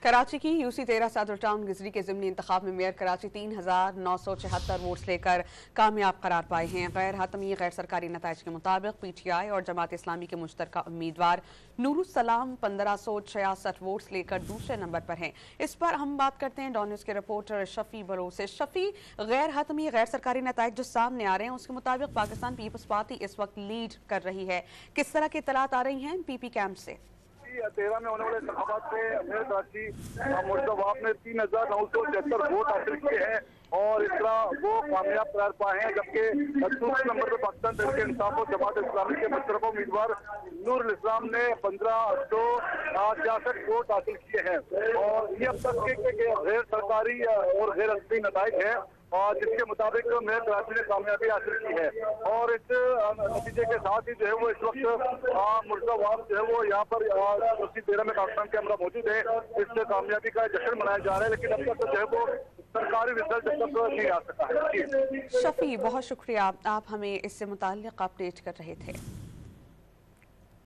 कराची की यूसी 13 सदर टाउन गिजरी के ज़िमनी इंतखाब में मेयर कराची 3,974 वोट्स लेकर कामयाब करार पाए हैं। गैर हतमी गैर सरकारी नताइज के मुताबिक पीटीआई और जमात इस्लामी के मुश्तरका उम्मीदवार नूरुस्सलाम 1566 वोट्स लेकर दूसरे नंबर पर हैं। इस पर हम बात करते हैं डॉन न्यूज़ के रिपोर्टर शफी बलोच से। शफी, गैर हतमी गैर सरकारी नताइज जो सामने आ रहे हैं उसके मुताबिक पाकिस्तान पीपल्स पार्टी इस वक्त लीड कर रही है। किस तरह की इत्तलात आ रही हैं पीपी कैंप से? 13 में होने वाले इंतखाबात में मेयर कराची मुर्तज़ा ने 3,976 वोट हासिल किए हैं और इस तरह वो कामयाब करार पाए हैं, जबकि दूसरे नंबर पर पाकिस्तान तहरीक इंसाफ और जमात इस्लामी के मुशर्रफ उम्मीदवार नूरुल इस्लाम ने 1566 वोट हासिल किए हैं। और ये अब तक के गैर सरकारी और गैर रस्मी नताइज हैं और जिसके मुताबिक मेयर कराची ने कामयाबी हासिल की है। और इस नतीजे के साथ ही जो है वो इस वक्त मुर्तज़ा जो है वो यहाँ पर यूसी 13 में पाकिस्तान के हमरा मौजूद है। इस कामयाबी का जश्न मनाया जा रहा है, लेकिन अब तक जो है वो सरकारी रिजल्ट अब तक नहीं आ सका है। शफी, बहुत शुक्रिया, आप हमें इससे मुताल्लिक अपडेट कर रहे थे।